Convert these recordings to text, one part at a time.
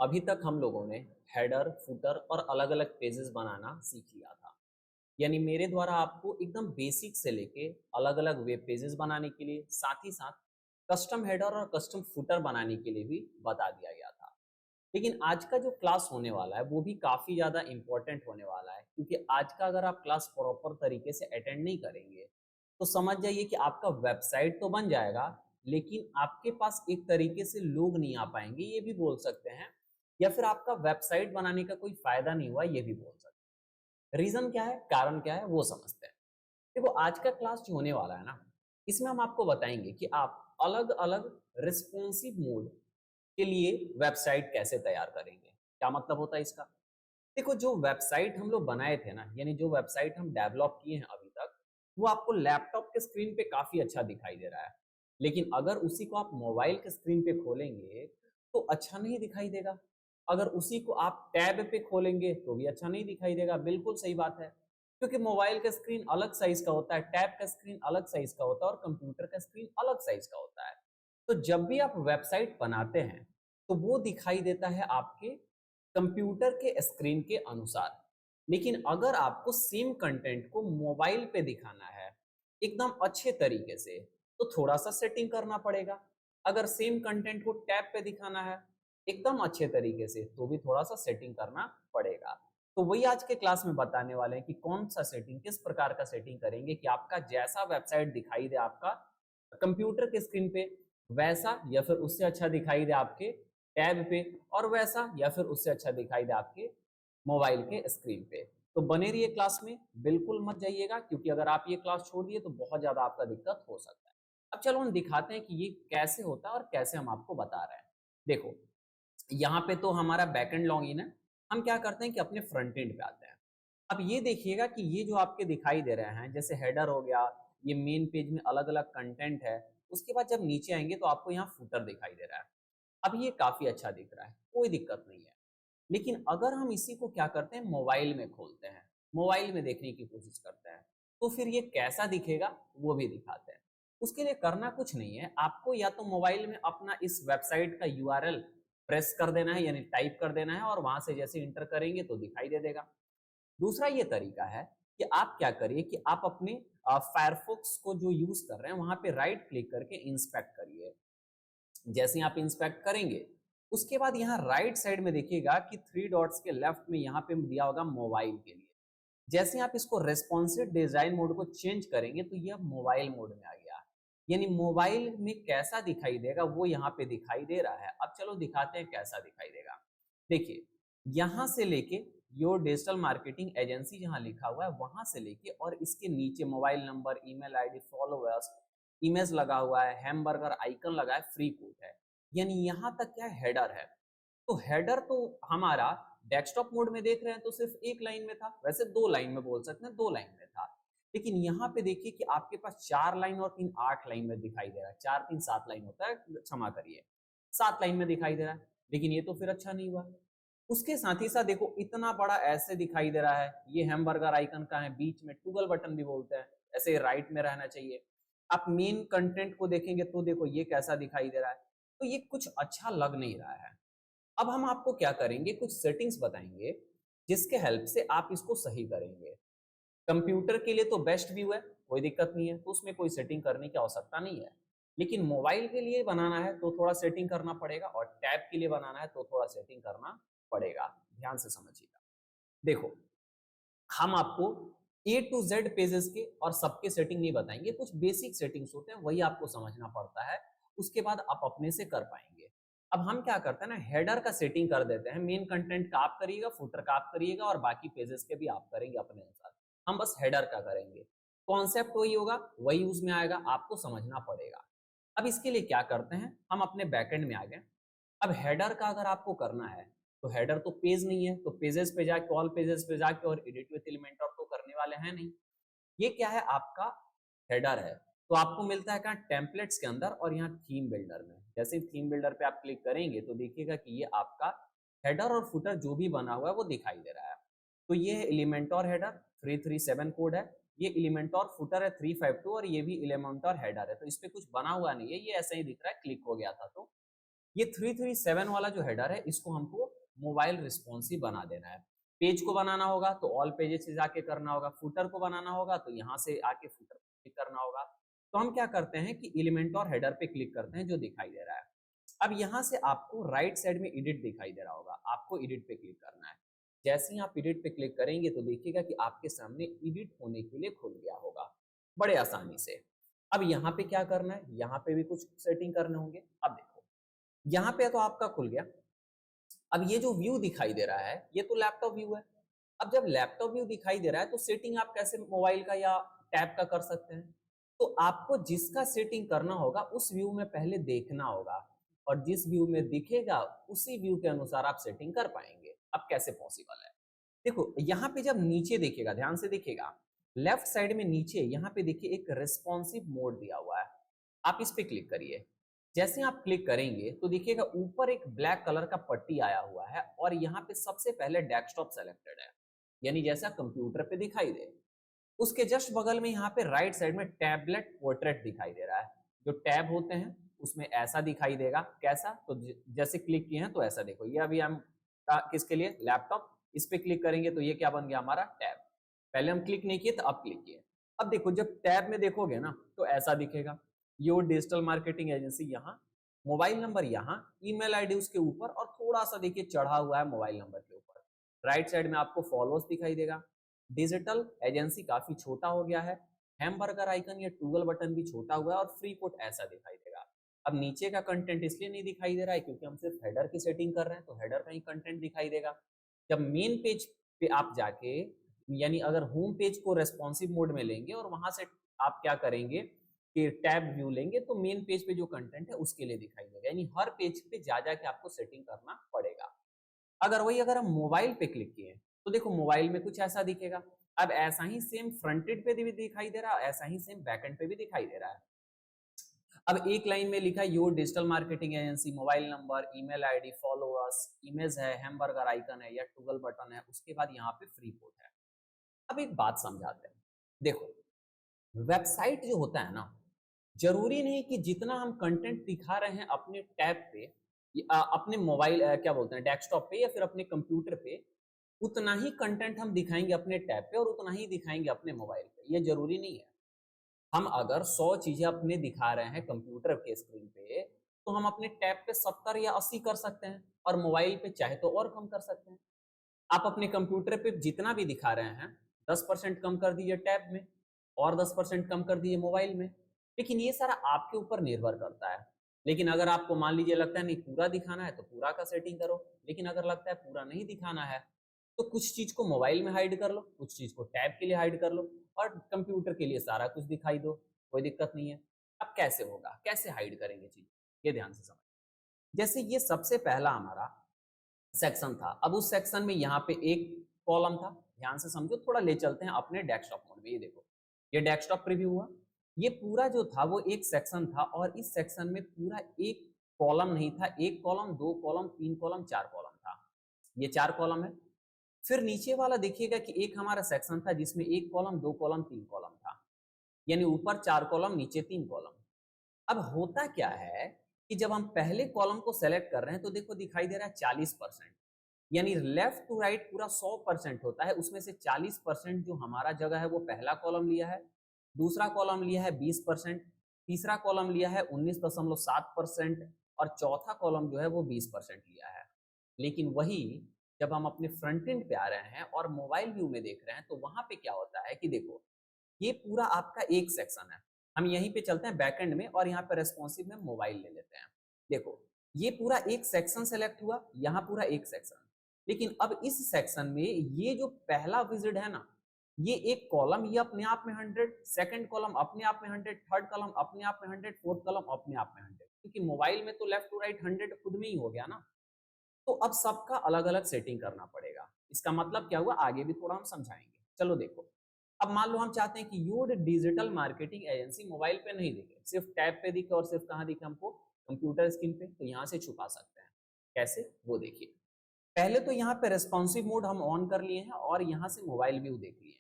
अभी तक हम लोगों ने हेडर, फुटर और अलग-अलग पेजेस बनाना सीख लिया था। यानी मेरे द्वारा आपको एकदम बेसिक से लेके अलग-अलग वेब पेजेस बनाने के लिए, साथ ही साथ कस्टम हेडर और कस्टम फुटर बनाने के लिए भी बता दिया गया था। लेकिन आज का जो क्लास होने वाला है वो भी काफ़ी ज़्यादा इम्पोर्टेंट होने वाला है, क्योंकि आज का अगर आप क्लास प्रॉपर तरीके से अटेंड नहीं करेंगे, तो समझ जाइए कि आपका वेबसाइट तो बन जाएगा, लेकिन आपके पास एक तरीके से लोग नहीं आ पाएँगे, ये भी बोल सकते हैं। या फिर आपका वेबसाइट बनाने का कोई फ़ायदा नहीं हुआ, ये भी बोल सकते हैं। रीज़न क्या है, कारण क्या है, वो समझते हैं। देखो, आज का क्लास जो होने वाला है ना, इसमें हम आपको बताएँगे कि आप अलग-अलग रिस्पॉन्सिव मोड के लिए वेबसाइट कैसे तैयार करेंगे। क्या मतलब होता है इसका? देखो, जो वेबसाइट हम लोग बनाए थे ना, यानी जो वेबसाइट हम डेवलप किए हैं अभी तक, वो आपको लैपटॉप के स्क्रीन पे काफ़ी अच्छा दिखाई दे रहा है। लेकिन अगर उसी को आप मोबाइल के स्क्रीन पे खोलेंगे, तो अच्छा नहीं दिखाई देगा। अगर उसी को आप टैब पे खोलेंगे, तो भी अच्छा नहीं दिखाई देगा। बिल्कुल सही बात है। क्योंकि मोबाइल का स्क्रीन अलग साइज़ का होता है, टैब का स्क्रीन अलग साइज़ का होता है और कंप्यूटर का स्क्रीन अलग साइज़ का होता है। तो जब भी आप वेबसाइट बनाते हैं, तो वो दिखाई देता है आपके कंप्यूटर के स्क्रीन के अनुसार। लेकिन अगर आपको सेम कंटेंट को मोबाइल पे दिखाना है एकदम अच्छे तरीके से, तो थोड़ा-सा सेटिंग करना पड़ेगा। अगर सेम कंटेंट को टैब पे दिखाना है एकदम अच्छे तरीके से, तो भी थोड़ा-सा सेटिंग करना पड़ेगा। तो वही आज के क्लास में बताने वाले हैं कि कौन-सा सेटिंग, किस प्रकार का सेटिंग करेंगे कि आपका जैसा वेबसाइट दिखाई दे आपका कंप्यूटर के स्क्रीन पे, वैसा या फिर उससे अच्छा दिखाई दे आपके टैब पे, और वैसा या फिर उससे अच्छा दिखाई दे आपके मोबाइल के स्क्रीन पे। तो बने रहिए क्लास में, बिल्कुल मत जाइएगा, क्योंकि अगर आप ये क्लास छोड़ दिए तो बहुत ज़्यादा आपका दिक्कत हो सकता है। अब चलो हम दिखाते हैं कि ये कैसे होता है और कैसे हम आपको बता रहे हैं। देखो, यहाँ पे तो हमारा बैकएंड लॉगिन है। हम क्या करते हैं कि अपने फ्रंट एंड पे आते हैं। अब ये देखिएगा कि ये जो आपके दिखाई दे रहे हैं, जैसे हेडर हो गया, ये मेन पेज में अलग-अलग कंटेंट है। उसके बाद जब नीचे आएँगे तो आपको यहाँ फुटर दिखाई दे रहा है। अब ये काफ़ी अच्छा दिख रहा है, कोई दिक्कत नहीं है। लेकिन अगर हम इसी को क्या करते हैं, मोबाइल में खोलते हैं, मोबाइल में देखने की कोशिश करते हैं, तो फिर ये कैसा दिखेगा वो भी दिखाते हैं। उसके लिए करना कुछ नहीं है, आपको या तो मोबाइल में अपना इस वेबसाइट का यूआरएल प्रेस कर देना है, यानी टाइप कर देना है, और वहां से जैसे इंटर करेंगे तो दिखाई दे देगा। दूसरा ये तरीका है कि आप क्या करिए कि आप अपने फायरफॉक्स को जो यूज कर रहे हैं वहां पे राइट क्लिक करके इंस्पेक्ट करिए। जैसे ही आप इंस्पेक्ट करेंगे, उसके बाद यहाँ राइट साइड में देखिएगा कि थ्री डॉट्स के लेफ्ट में यहाँ पे दिया होगा मोबाइल के लिए। जैसे ही आप इसको रेस्पॉन्सिव डिजाइन मोड को चेंज करेंगे, तो यह मोबाइल मोड में आ गया। यानी मोबाइल में कैसा दिखाई देगा वो यहाँ पे दिखाई दे रहा है। अब चलो दिखाते हैं कैसा दिखाई देगा। देखिए, यहाँ से लेके योर डिजिटल मार्केटिंग एजेंसी जहाँ लिखा हुआ है, वहां से लेके और इसके नीचे mobile number, email ID, followers, image लगा हुआ है, हैमबर्गर आइकन लगा है, फ्री कोड है। यानी यहाँ तक क्या हेडर है। तो हेडर तो हमारा डेस्कटॉप मोड में देख रहे हैं तो सिर्फ एक लाइन में था, वैसे दो लाइन में बोल सकते हैं, दो लाइन में था। लेकिन यहाँ पे देखिए कि आपके पास चार लाइन और तीन आठ लाइन में दिखाई दे रहा है। चार तीन सात लाइन होता है, क्षमा करिए, सात लाइन में दिखाई दे रहा है। लेकिन ये तो फिर अच्छा नहीं हुआ। उसके साथ ही साथ देखो, इतना बड़ा ऐसे दिखाई दे रहा है, ये हैमबर्गर आइकन का है, बीच में टूगल बटन भी बोलते हैं, ऐसे राइट में रहना चाहिए। आप मेन कंटेंट को देखेंगे तो देखो ये कैसा दिखाई दे रहा है। तो ये कुछ अच्छा लग नहीं रहा है। अब हम आपको क्या करेंगे, कुछ सेटिंग्स बताएंगे जिसके हेल्प से आप इसको सही करेंगे। कंप्यूटर के लिए तो बेस्ट व्यू है, कोई दिक्कत नहीं है, तो उसमें कोई सेटिंग करने की आवश्यकता नहीं है। लेकिन मोबाइल के लिए बनाना है तो थोड़ा सेटिंग करना पड़ेगा, और टैब के लिए बनाना है तो थोड़ा सेटिंग करना पड़ेगा। ध्यान से समझिएगा। देखो, हम आपको ए टू जेड पेजेस के और सबके सेटिंग नहीं बताएंगे, कुछ बेसिक सेटिंग्स होते हैं वही आपको समझना पड़ता है। उसके बाद आप अपने से कर पाएंगे। अब हम क्या करते हैं ना, हेडर का सेटिंग कर देते हैं। मेन कंटेंट का आप करिएगा, फुटर का आप करिएगा, और बाकी पेजेस के भी आप करेंगे अपने अनुसार। हम बस हेडर का करेंगे। कॉन्सेप्ट वही होगा, वही उसमें आएगा, आपको समझना पड़ेगा। अब इसके लिए क्या करते हैं, हम अपने बैकएंड में आ गए। अब हेडर का अगर आपको करना है, तो हेडर तो पेज नहीं है, तो पेजेस पे जाके, ऑल पेजेस पे जाके और एडिट विद एलिमेंटर तो करने वाले हैं नहीं। ये क्या है, आपका हेडर है। तो आपको मिलता है कहाँ, टेम्पलेट्स के अंदर और यहाँ थीम बिल्डर में। जैसे थीम बिल्डर पे आप क्लिक करेंगे तो देखिएगा कि ये आपका हेडर और फुटर जो भी बना हुआ है वो दिखाई दे रहा है। तो ये है एलिमेंटोर हेडर, 337 कोड है। ये एलिमेंटोर फुटर है 352, और ये भी एलिमेंटोर हेडर है। तो इस पे कुछ बना हुआ नहीं है, ये ऐसे ही दिख रहा है, क्लिक हो गया था तो। ये 337 वाला जो हेडर है इसको हमको मोबाइल रिस्पॉन्सिव बना देना है। पेज को बनाना होगा तो ऑल पेजेस से जाके करना होगा, फुटर को बनाना होगा तो यहाँ से आके फुटर क्लिक करना होगा। तो हम क्या करते हैं कि एलिमेंट और हेडर पे क्लिक करते हैं जो दिखाई दे रहा है। अब यहाँ से आपको राइट साइड में एडिट दिखाई दे रहा होगा, आपको एडिट पे क्लिक करना है। जैसे ही आप एडिट पे क्लिक करेंगे तो देखिएगा कि आपके सामने एडिट होने के लिए खुल गया होगा बड़े आसानी से। अब यहाँ पे क्या करना है, यहाँ पे भी कुछ सेटिंग करने होंगे। अब देखो यहाँ पे तो आपका खुल गया। अब ये जो व्यू दिखाई दे रहा है ये तो लैपटॉप व्यू है। अब जब लैपटॉप व्यू दिखाई दे रहा है तो सेटिंग आप कैसे मोबाइल का या टैब का कर सकते हैं? तो आपको जिसका सेटिंग करना होगा उस व्यू में पहले देखना होगा और जिस व्यू में दिखेगा उसी व्यू के अनुसार आप सेटिंग कर पाएंगे। अब कैसे पॉसिबल है? देखो यहाँ पे जब नीचे देखिएगा, ध्यान से देखिएगा, लेफ्ट साइड में नीचे यहाँ पे देखिए एक रिस्पॉन्सिव मोड दिया हुआ है। आप इस पे क्लिक करिए। जैसे आप क्लिक करेंगे तो देखिएगा ऊपर एक ब्लैक कलर का पट्टी आया हुआ है और यहाँ पे सबसे पहले डेस्कटॉप सेलेक्टेड है, यानी जैसा कंप्यूटर पे दिखाई दे। उसके जस्ट बगल में यहाँ पे राइट साइड में टैबलेट पोर्ट्रेट दिखाई दे रहा है। जो टैब होते हैं उसमें ऐसा दिखाई देगा। कैसा? तो जैसे क्लिक किए हैं तो ऐसा देखो, ये अभी हम किसके लिए? लैपटॉप। इस पे क्लिक करेंगे तो ये क्या बन गया? हमारा टैब। पहले हम क्लिक नहीं किए तो अब क्लिक किए। अब देखो जब टैब में देखोगे ना तो ऐसा दिखेगा, योर डिजिटल मार्केटिंग एजेंसी यहाँ, मोबाइल नंबर यहाँ, ईमेल आईडी उसके ऊपर और थोड़ा सा देखिए चढ़ा हुआ है मोबाइल नंबर के ऊपर। राइट साइड में आपको फॉलोअर्स दिखाई देगा। डिजिटल एजेंसी काफी छोटा हो गया है। हैमबर्गर आइकन या टूगल बटन भी छोटा हुआ है और फ्री कोड ऐसा दिखाई देगा। अब नीचे का कंटेंट इसलिए नहीं दिखाई दे रहा है क्योंकि हम सिर्फ हेडर की सेटिंग कर रहे हैं, तो हेडर का ही कंटेंट दिखाई देगा। जब मेन पेज पे आप जाके, यानी अगर होम पेज को रेस्पॉन्सिव मोड में लेंगे और वहां से आप क्या करेंगे कि टैब व्यू लेंगे तो मेन पेज पे जो कंटेंट है उसके लिए दिखाई देगा, यानी हर पेज पे जा जाके आपको सेटिंग करना पड़ेगा। अगर हम मोबाइल पे क्लिक किए तो देखो मोबाइल में कुछ ऐसा दिखेगा। अब ऐसा ही सेम फ्रंट एंड पे भी दिखाई दे रहा है, ऐसा ही सेम बैक एंड पे भी दिखाई दे रहा है। अब एक लाइन में लिखा है your digital marketing agency, mobile number, email ID, followers, image है, हैमबर्गर आइकन है या टूगल बटन है, उसके बाद यहाँ पे फ्री कोड है। अब एक बात समझाते हैं। देखो वेबसाइट जो होता है ना, जरूरी नहीं कि जितना हम कंटेंट दिखा रहे हैं अपने टैब पे अपने मोबाइल क्या बोलते हैं डेस्कटॉप पे या फिर अपने कंप्यूटर पे, उतना ही कंटेंट हम दिखाएंगे अपने टैब पे और उतना ही दिखाएंगे अपने मोबाइल पे। ये जरूरी नहीं है। हम अगर 100 चीजें अपने दिखा रहे हैं कंप्यूटर के स्क्रीन पे तो हम अपने टैब पे 70 या 80 कर सकते हैं और मोबाइल पे चाहे तो और कम कर सकते हैं। आप अपने कंप्यूटर पे जितना भी दिखा रहे हैं 10% कम कर दीजिए टैब में और 10% कम कर दीजिए मोबाइल में। लेकिन ये सारा आपके ऊपर निर्भर करता है। लेकिन अगर आपको मान लीजिए लगता है नहीं पूरा दिखाना है तो पूरा का सेटिंग करो, लेकिन अगर लगता है पूरा नहीं दिखाना है तो कुछ चीज को मोबाइल में हाइड कर लो, कुछ चीज को टैब के लिए हाइड कर लो और कंप्यूटर के लिए सारा कुछ दिखाई दो, कोई दिक्कत नहीं है। अब कैसे होगा, कैसे हाइड करेंगे चीज, ये ध्यान से समझ। जैसे ये सबसे पहला हमारा सेक्शन था। अब उस सेक्शन में यहाँ पे एक कॉलम था, ध्यान से समझो, थोड़ा ले चलते हैं अपने डेस्कटॉप मोड में। ये देखो ये डेस्कटॉप प्रीव्यू हुआ। ये पूरा जो था वो एक सेक्शन था और इस सेक्शन में पूरा एक कॉलम नहीं था, एक कॉलम, दो कॉलम, तीन कॉलम, चार कॉलम था। ये चार कॉलम है। फिर नीचे वाला देखिएगा कि एक हमारा सेक्शन था जिसमें एक कॉलम, दो कॉलम, तीन कॉलम था, यानी ऊपर चार कॉलम नीचे तीन कॉलम। अब होता क्या है कि जब हम पहले कॉलम को सेलेक्ट कर रहे हैं तो देखो दिखाई दे रहा है 40%, यानी लेफ्ट टू राइट पूरा 100% होता है, उसमें से 40% जो हमारा जगह है वो पहला कॉलम लिया है, दूसरा कॉलम लिया है 20%, तीसरा कॉलम लिया है 19.7% और चौथा कॉलम जो है वो 20% लिया है। लेकिन वही जब हम अपने फ्रंट एंड पे आ रहे हैं और मोबाइल व्यू में देख रहे हैं तो वहां पे क्या होता है कि देखो ये पूरा आपका एक सेक्शन है। हम यहीं पे चलते हैं बैकएंड में और यहाँ पे रेस्पॉन्सिव में मोबाइल ले लेते हैं। देखो ये पूरा एक सेक्शन सेलेक्ट हुआ, यहाँ पूरा एक सेक्शन। लेकिन अब इस सेक्शन में ये जो पहला विजिट है ना, ये एक कॉलम ये अपने आप में 100, सेकंड कॉलम अपने आप में 100, थर्ड कॉलम अपने आप में 100, फोर्थ कॉलम अपने आप में 100, क्योंकि मोबाइल में तो लेफ्ट टू राइट 100 खुद में ही हो गया ना। तो अब सबका अलग अलग सेटिंग करना पड़ेगा। इसका मतलब क्या हुआ आगे भी थोड़ा हम समझाएंगे। चलो देखो, अब मान लो हम चाहते हैं कि your digital marketing agency mobile पे नहीं दिखे, सिर्फ टैब पे दिखे और सिर्फ कहाँ दिखे हमको, कंप्यूटर स्क्रीन पे। तो यहाँ से छुपा सकते हैं। कैसे, वो देखिए। पहले तो यहाँ पे रेस्पॉन्सिव मोड हम ऑन कर लिए हैं और यहाँ से मोबाइल व्यू देख लिए।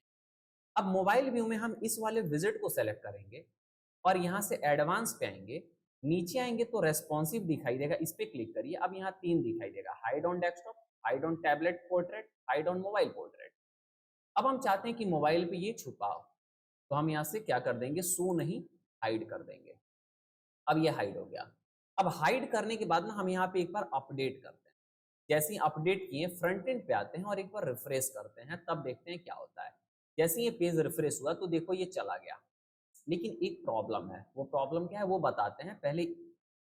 अब मोबाइल व्यू में हम इस वाले विजिट को सेलेक्ट करेंगे और यहाँ से एडवांस पे आएंगे नीचे आएंगे तो रेस्पॉन्सिव दिखाई देगा, इस पे क्लिक करिए। अब यहाँ 3 दिखाई देगा, hide on desktop, hide on tablet portrait, hide on mobile portrait. अब हम चाहते हैं कि मोबाइल पे ये छुपा हो, तो हम यहाँ से क्या कर देंगे, शो नहीं, हाइड कर देंगे। अब ये हाइड हो गया। अब हाइड करने के बाद ना हम यहाँ पे एक बार अपडेट करते हैं। जैसे ही अपडेट किए फ्रंट एंड पे आते हैं और एक बार रिफ्रेश करते हैं, तब देखते हैं क्या होता है। जैसे ये पेज रिफ्रेश हुआ तो देखो ये चला गया, लेकिन एक प्रॉब्लम है। वो प्रॉब्लम क्या है वो बताते हैं, पहले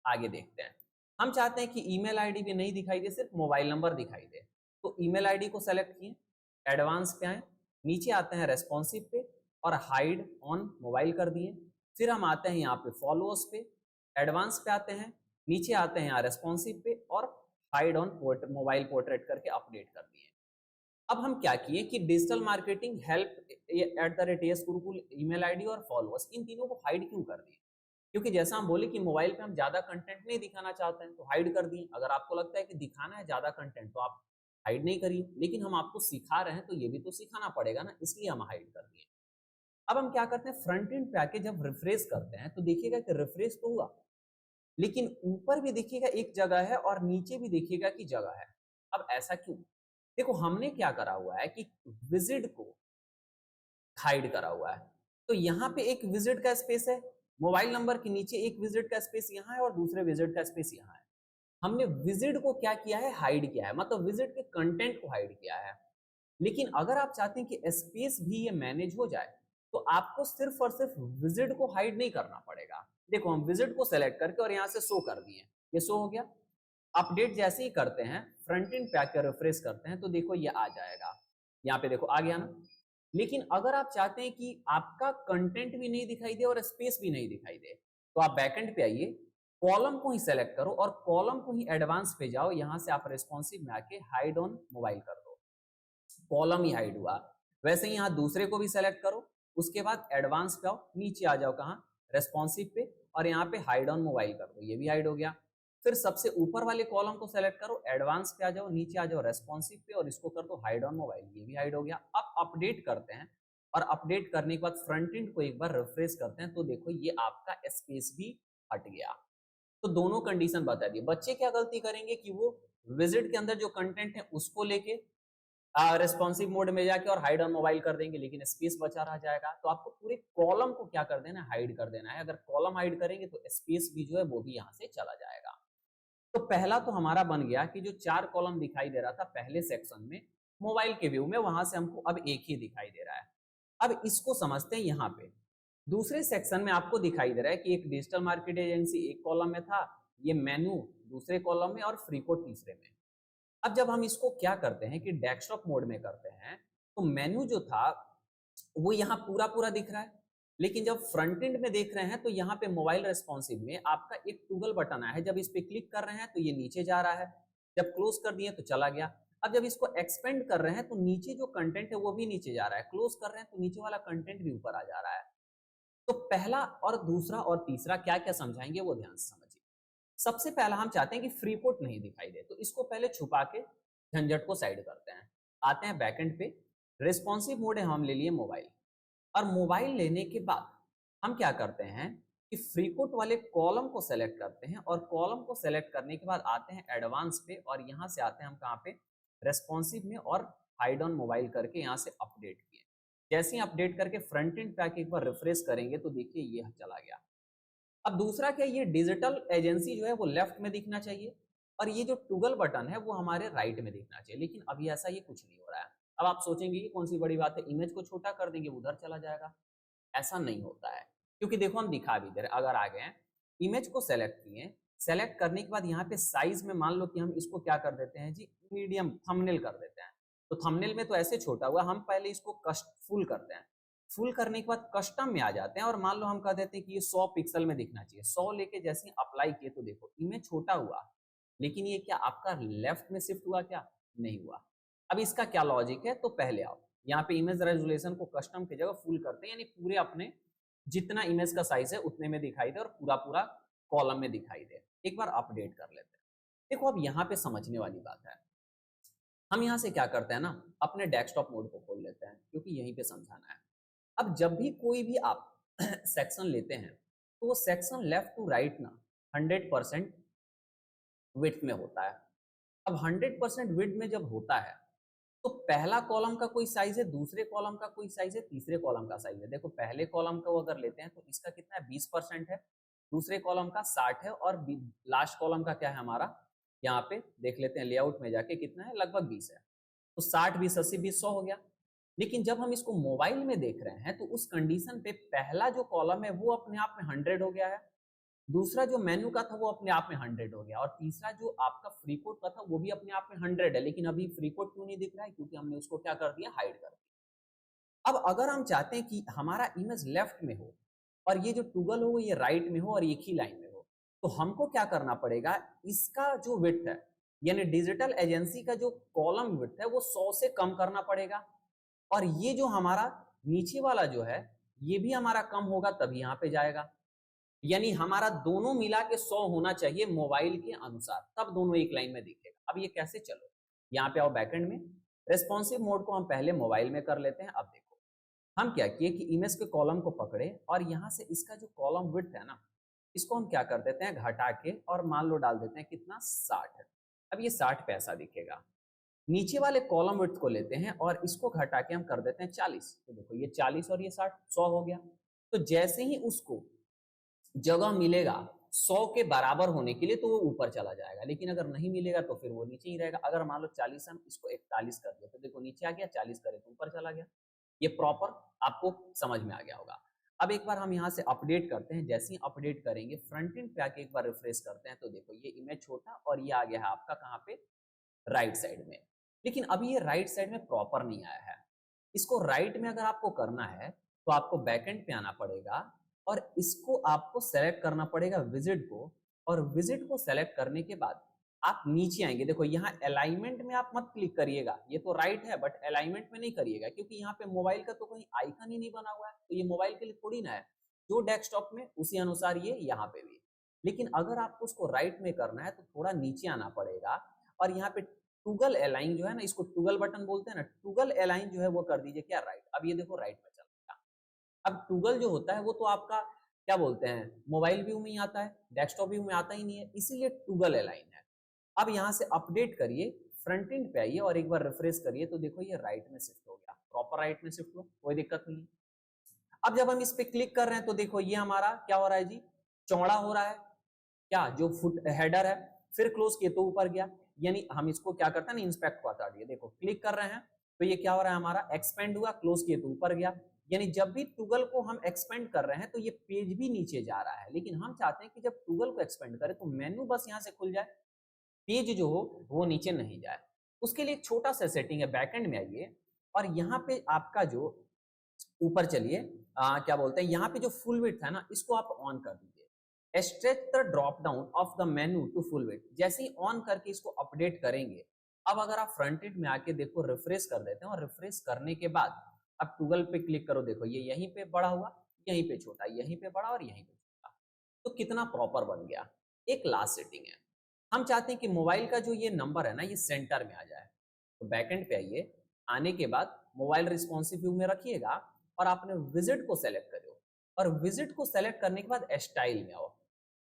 आगे देखते हैं। हम चाहते हैं कि ईमेल आईडी भी नहीं दिखाई दे, सिर्फ मोबाइल नंबर दिखाई दे। तो ईमेल आईडी को सेलेक्ट किए, एडवांस पे आए, नीचे आते हैं रेस्पॉन्सिव पे और हाइड ऑन मोबाइल कर दिए। फिर हम आते हैं यहाँ पे फॉलोअर्स पे, एडवांस पे आते हैं, नीचे आते हैं यहाँ रेस्पॉन्सिव पे और हाइड ऑन मोबाइल पोर्ट्रेट करके अपडेट कर दिए। अब हम क्या किए कि digital marketing help @AS Gurukul email ID और फॉलोअर्स, इन तीनों को हाइड क्यों कर दिए? क्योंकि जैसा हम बोले कि मोबाइल पे हम ज्यादा कंटेंट नहीं दिखाना चाहते हैं तो हाइड कर दिए। अगर आपको लगता है कि दिखाना है ज्यादा कंटेंट तो आप हाइड नहीं करिए, लेकिन हम आपको सिखा रहे हैं तो ये भी तो सिखाना पड़ेगा ना, इसलिए हम हाइड कर दिए। अब हम क्या करते हैं, फ्रंट एंड पे आके जब रिफ्रेश करते हैं तो देखिएगा कि रिफ्रेश तो हुआ, लेकिन ऊपर भी देखिएगा एक जगह है और नीचे भी देखिएगा कि जगह है। अब ऐसा क्यों? देखो हमने क्या करा हुआ है कि विजिट को हाइड करा हुआ है। तो यहाँ पे एक विजिट का स्पेस है, मोबाइल नंबर के नीचे एक विजिट का स्पेस यहाँ है और दूसरे विजिट का स्पेस यहाँ है। हमने विजिट को क्या किया है, हाइड किया है, मतलब विजिट के कंटेंट को हाइड किया है। लेकिन अगर आप चाहते हैं कि स्पेस भी ये मैनेज हो जाए तो आपको सिर्फ और सिर्फ विजिट को हाइड नहीं करना पड़ेगा। देखो हम विजिट को सेलेक्ट करके और यहाँ से शो कर दिए, ये शो हो गया। अपडेट जैसे ही करते हैं, फ्रंट एंड पे आकर रिफ्रेश करते हैं तो देखो ये आ जाएगा, यहाँ पे देखो आ गया ना। लेकिन अगर आप चाहते हैं कि आपका कंटेंट भी नहीं दिखाई दे और स्पेस भी नहीं दिखाई दे, तो आप बैकएंड पे आइए, कॉलम को ही सेलेक्ट करो और कॉलम को ही एडवांस पे जाओ। यहां से आप रेस्पॉन्सिव में आके हाइड ऑन मोबाइल कर दो, कॉलम ही हाइड हुआ। वैसे ही यहाँ दूसरे को भी सेलेक्ट करो, उसके बाद एडवांस पे आओ, नीचे आ जाओ कहाँ, रेस्पॉन्सिव पे, और यहाँ पे हाइड ऑन मोबाइल कर दो, ये भी हाइड हो गया। फिर सबसे ऊपर वाले कॉलम को सेलेक्ट करो, एडवांस पे आ जाओ, नीचे आ जाओ रेस्पॉन्सिव पे और इसको कर दो हाइड ऑन मोबाइल, ये भी हाइड हो गया। अब अपडेट करते हैं और अपडेट करने के बाद फ्रंट एंड को एक बार रिफ्रेश करते हैं तो देखो ये आपका स्पेस भी हट गया। तो दोनों कंडीशन बता दिए। बच्चे क्या गलती करेंगे कि वो विजिट के अंदर जो कंटेंट है उसको लेके रेस्पॉन्सिव मोड में जाके और हाइड ऑन मोबाइल कर देंगे, लेकिन स्पेस बचा रह जाएगा। तो आपको पूरे कॉलम को क्या कर देना है, हाइड कर देना है। अगर कॉलम हाइड करेंगे तो स्पेस भी जो है वो भी यहाँ से चला जाएगा। तो पहला तो हमारा बन गया कि जो 4 कॉलम दिखाई दे रहा था पहले सेक्शन में मोबाइल के व्यू में, वहां से हमको अब एक ही दिखाई दे रहा है। अब इसको समझते हैं यहाँ पे। दूसरे सेक्शन में आपको दिखाई दे रहा है कि एक डिजिटल मार्केट एजेंसी एक कॉलम में था, ये मेनू दूसरे कॉलम में और फ्रीकोड तीसरे में। अब जब हम इसको क्या करते हैं कि डेस्कटॉप मोड में करते हैं तो मेनू जो था वो यहाँ पूरा पूरा दिख रहा है, लेकिन जब फ्रंट एंड में देख रहे हैं तो यहाँ पे मोबाइल रेस्पॉन्सिव में आपका एक टूगल बटन आया है, जब इस पे क्लिक कर रहे हैं तो ये नीचे जा रहा है, जब क्लोज कर दिए तो चला गया। अब जब इसको एक्सपेंड कर रहे हैं तो नीचे जो कंटेंट है वो भी नीचे जा रहा है, क्लोज कर रहे हैं तो नीचे वाला कंटेंट भी ऊपर आ जा रहा है। तो पहला और दूसरा और तीसरा क्या क्या समझाएंगे वो ध्यान से समझिए। सबसे पहला हम चाहते हैं कि फ्री पोर्ट नहीं दिखाई दे, तो इसको पहले छुपा के झंझट को साइड करते हैं। आते हैं बैकएंड पे, रिस्पॉन्सिव मोड है, हम ले लिए मोबाइल। और मोबाइल लेने के बाद हम क्या करते हैं कि फ्रीकोट वाले कॉलम को सेलेक्ट करते हैं और कॉलम को सेलेक्ट करने के बाद आते हैं एडवांस पे और यहाँ से आते हैं हम कहाँ पे, रेस्पॉन्सिव में, और हाइड ऑन मोबाइल करके यहाँ से अपडेट किए। जैसे ही अपडेट करके फ्रंट एंड पे एक बार रिफ्रेश करेंगे तो देखिए ये चला गया। अब दूसरा क्या, ये डिजिटल एजेंसी जो है वो लेफ्ट में दिखना चाहिए और ये जो टूगल बटन है वो हमारे राइट में दिखना चाहिए, लेकिन अभी ऐसा ये कुछ नहीं हो रहा है। अब आप सोचेंगे कि कौन सी बड़ी बात है, इमेज को छोटा कर देंगे उधर चला जाएगा। ऐसा नहीं होता है, क्योंकि देखो हम दिखा भी दे रहे। अगर आ गए इमेज को सेलेक्ट किए, सेलेक्ट करने के बाद यहाँ पे साइज में मान लो कि हम इसको क्या कर देते हैं जी, मीडियम थंबनेल कर देते हैं। तो थंबनेल में तो ऐसे छोटा हुआ, हम पहले इसको फुल करते हैं। फुल करने के बाद कस्टम में आ जाते हैं और मान लो हम कह देते हैं कि ये 100 पिक्सल में दिखना चाहिए। 100 लेके जैसे ही अप्लाई किए तो देखो इमेज छोटा हुआ, लेकिन ये क्या आपका लेफ्ट में शिफ्ट हुआ, क्या नहीं हुआ। अब इसका क्या लॉजिक है, तो पहले आओ यहाँ पे इमेज रेजोल्यूशन को कस्टम की जगह फुल करते हैं, यानी पूरे अपने जितना इमेज का साइज है उतने में दिखाई दे और पूरा पूरा कॉलम में दिखाई दे। एक बार अपडेट कर लेते हैं। देखो अब यहाँ पे समझने वाली बात है, हम यहाँ से क्या करते हैं ना, अपने डेस्कटॉप मोड को खोल लेते हैं क्योंकि यहीं पे समझाना है। अब जब भी कोई भी आप सेक्शन लेते हैं तो वो सेक्शन लेफ्ट टू राइट ना 100% विड्थ में होता है। अब 100% विड्थ में जब होता है तो पहला कॉलम का कोई साइज है, दूसरे कॉलम का कोई साइज है, तीसरे कॉलम का साइज है। देखो पहले कॉलम को अगर लेते हैं तो इसका कितना है, 20% है, दूसरे कॉलम का 60 है, और लास्ट कॉलम का क्या है हमारा, यहाँ पे देख लेते हैं लेआउट में जाके, कितना है, लगभग 20 है। तो 60 20 80 20 100 हो गया। लेकिन जब हम इसको मोबाइल में देख रहे हैं तो उस कंडीशन पे पहला जो कॉलम है वो अपने आप में 100 हो गया है, दूसरा जो मेन्यू का था वो अपने आप में 100 हो गया, और तीसरा जो आपका फ्री कोड का था वो भी अपने आप में 100 है। लेकिन अभी फ्री कोड क्यों नहीं दिख रहा है, क्योंकि हमने उसको क्या कर दिया, हाइड कर दिया। अब अगर हम चाहते हैं कि हमारा इमेज लेफ्ट में हो और ये जो टूगल हो ये राइट में हो और एक ही लाइन में हो, तो हमको क्या करना पड़ेगा, इसका जो विड्थ है यानी डिजिटल एजेंसी का जो कॉलम विड्थ है वो 100 से कम करना पड़ेगा, और ये जो हमारा नीचे वाला जो है ये भी हमारा कम होगा तभी यहाँ पे जाएगा। यानी हमारा दोनों मिला के 100 होना चाहिए मोबाइल के अनुसार, तब दोनों एक लाइन में दिखेगा। अब ये कैसे, चलो यहाँ पे आओ बैकएंड में, रेस्पॉन्सिव मोड को हम पहले मोबाइल में कर लेते हैं। अब देखो हम क्या किए कि इमेज के कॉलम को पकड़े और यहाँ से इसका जो कॉलम विड्थ है ना, इसको हम क्या कर देते हैं, घटा के, और मान लो डाल देते हैं कितना, 60 है। अब ये 60 पे ऐसा दिखेगा। नीचे वाले कॉलम विड्थ को लेते हैं और इसको घटा के हम कर देते हैं 40। तो देखो ये 40 और ये 60, 100 हो गया। तो जैसे ही उसको जगह मिलेगा 100 के बराबर होने के लिए तो वो ऊपर चला जाएगा, लेकिन अगर नहीं मिलेगा तो फिर वो नीचे ही रहेगा। अगर मान लो 40 हम इसको 41 कर दिया तो देखो नीचे आ गया, 40 करे तो ऊपर चला गया। ये प्रॉपर आपको समझ में आ गया होगा। अब एक बार हम यहाँ से अपडेट करते हैं, जैसे ही अपडेट करेंगे फ्रंट एंड पे आके एक बार रिफ्रेश करते हैं तो देखो ये इमेज छोटा और ये आ गया है आपका कहाँ पे, राइट साइड में। लेकिन अभी ये राइट साइड में प्रॉपर नहीं आया है। इसको राइट में अगर आपको करना है तो आपको बैकएंड पे आना पड़ेगा और इसको आपको सेलेक्ट करना पड़ेगा विजिट को, और विजिट को सेलेक्ट करने के बाद आप नीचे आएंगे। देखो यहाँ अलाइनमेंट में आप मत क्लिक करिएगा, ये तो राइट है बट अलाइनमेंट में नहीं करिएगा, क्योंकि यहाँ पे मोबाइल का तो कोई आइकन ही नहीं बना हुआ है, तो ये मोबाइल के लिए थोड़ी ना है। जो डेस्कटॉप में उसी अनुसार ये यहाँ पे भी। लेकिन अगर आपको उसको राइट में करना है तो थोड़ा नीचे आना पड़ेगा, और यहाँ पे टूगल अलाइन जो है ना, इसको टूगल बटन बोलते हैं ना, टूगल अलाइन जो है वो कर दीजिए क्या, राइट। अब ये देखो राइट में चल रहा है। अब टूगल जो होता है वो तो आपका क्या बोलते हैं, मोबाइल व्यू में ही आता है, डेस्कटॉप व्यू में आता ही नहीं है, इसीलिए टूगल अलाइन है। अब यहाँ से अपडेट करिए, फ्रंट एंड पे आइए और एक बार रिफ्रेश करिए तो देखो ये राइट में शिफ्ट हो गया, प्रॉपर राइट में शिफ्ट हुआ, कोई दिक्कत नहीं है। अब जब हम इस पे क्लिक कर रहे हैं तो देखो ये हमारा क्या हो रहा है जी, चौड़ा हो रहा है, क्या जो फुट हेडर है, फिर क्लोज किए तो ऊपर गया। यानी हम इसको क्या करते हैं ना, इंस्पेक्ट को हटा दिए, देखो क्लिक कर रहे हैं तो ये क्या हो रहा है हमारा, एक्सपेंड हुआ, क्लोज किए तो ऊपर गया। यानी जब भी टूगल को हम एक्सपेंड कर रहे हैं तो ये पेज भी नीचे जा रहा है, लेकिन हम चाहते हैं कि जब टूगल को एक्सपेंड करें तो मेन्यू बस यहाँ से खुल जाए, पेज जो हो वो नीचे नहीं जाए। उसके लिए एक छोटा सा सेटिंग है, बैकएंड में आइए और यहाँ पे आपका जो ऊपर चलिए, क्या बोलते हैं, यहाँ पे जो फुल विड्थ है ना इसको आप ऑन कर दीजिए, stretch the drop down of the menu to full width. जैसे ही ऑन करके इसको अपडेट करेंगे, अब अगर आप फ्रंट एंड में आके देखो रिफ्रेश कर देते हैं, और रिफ्रेश करने के बाद अब टूगल पे क्लिक करो, देखो ये यहीं पे बड़ा हुआ, यहीं पे छोटा, यहीं पे बड़ा और यहीं पे छोटा, तो कितना प्रॉपर बन गया। एक लास्ट सेटिंग है, हम चाहते हैं कि मोबाइल का जो ये नंबर है ना ये सेंटर में आ जाए, तो बैकएंड पे आइए, आने के बाद मोबाइल रिस्पॉन्सिव व्यू में रखिएगा और आपने विजिट को सेलेक्ट करो, और विजिट को सेलेक्ट करने के बाद स्टाइल में आओ।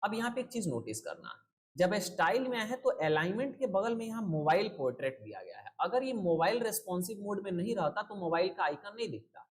अब यहाँ पे एक चीज नोटिस करना, जब स्टाइल में आए हैं तो अलाइनमेंट के बगल में यहाँ मोबाइल पोर्ट्रेट दिया गया है। अगर ये मोबाइल रिस्पॉन्सिव मोड में नहीं रहता तो मोबाइल का आइकन नहीं दिखता,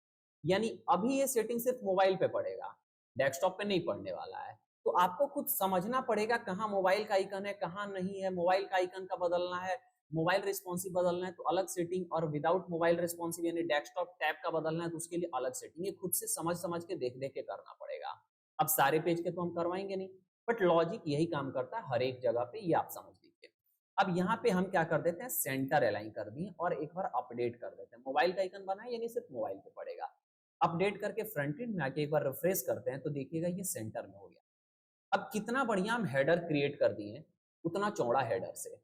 यानी अभी ये सेटिंग सिर्फ मोबाइल पे पड़ेगा, डेस्कटॉप पे नहीं पड़ने वाला है। तो आपको खुद समझना पड़ेगा कहाँ मोबाइल का आइकन है कहाँ नहीं है, मोबाइल का आइकन का बदलना है, मोबाइल रिस्पॉन्सिव बदलना है तो अलग सेटिंग, और विदाउट मोबाइल रिस्पॉन्सिव यानी डेस्कटॉप टैब का बदलना है तो उसके लिए अलग सेटिंग। ये खुद से समझ समझ के देख देख के करना पड़ेगा। अब सारे पेज के तो हम करवाएंगे नहीं, बट लॉजिक यही काम करता है हर एक जगह पे, ये आप समझ लीजिए। अब यहाँ पे हम क्या कर देते हैं, सेंटर अलाइन कर दिए और एक बार अपडेट कर देते हैं, मोबाइल का आइकन बना है यानी सिर्फ मोबाइल पे पड़ेगा। अपडेट करके फ्रंट एंड में आके एक बार रिफ्रेश करते हैं तो देखिएगा ये सेंटर में हो गया। अब कितना बढ़िया हम हेडर क्रिएट कर दिए, उतना चौड़ा हेडर से।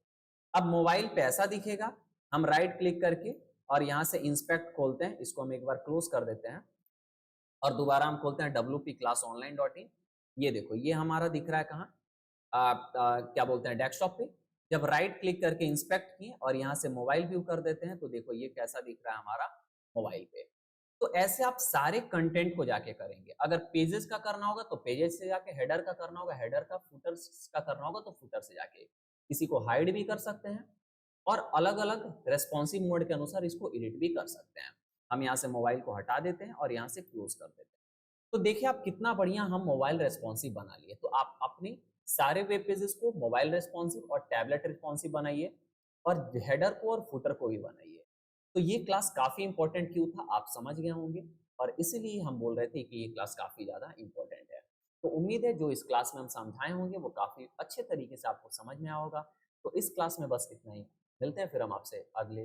अब मोबाइल पे ऐसा दिखेगा, हम राइट क्लिक करके और यहाँ से इंस्पेक्ट खोलते हैं, इसको हम एक बार क्लोज कर देते हैं और दोबारा हम खोलते हैं wpclassonline.in। ये देखो ये हमारा दिख रहा है कहाँ, क्या बोलते हैं, डेस्कटॉप पे। जब राइट क्लिक करके इंस्पेक्ट किए और यहाँ से मोबाइल व्यू कर देते हैं तो देखो ये कैसा दिख रहा है हमारा मोबाइल पे। तो ऐसे आप सारे कंटेंट को जाके करेंगे। अगर पेजेस का करना होगा तो पेजेस से जाके, हेडर का करना होगा हेडर का, फुटर का करना होगा तो फुटर से जाके। किसी को हाइड भी कर सकते हैं और अलग-अलग रेस्पॉन्सिव मोड के अनुसार इसको एडिट भी कर सकते हैं। हम यहाँ से मोबाइल को हटा देते हैं और यहाँ से क्लोज कर देते हैं। तो देखिए आप कितना बढ़िया हम मोबाइल रेस्पॉन्सिव बना लिए। तो आप अपने सारे वेब पेजेस को मोबाइल रेस्पॉन्सिव और टैबलेट रेस्पॉन्सिव बनाइए और हेडर को और फुटर को भी बनाइए। तो ये क्लास काफ़ी इंपॉर्टेंट क्यों था आप समझ गए होंगे और इसीलिए हम बोल रहे थे कि ये क्लास काफ़ी ज़्यादा इंपॉर्टेंट है। तो उम्मीद है जो इस क्लास में हम समझाए होंगे वो काफ़ी अच्छे तरीके से आपको समझ में आया होगा। तो इस क्लास में बस इतना ही। मिलते हैं फिर हम आपसे अगले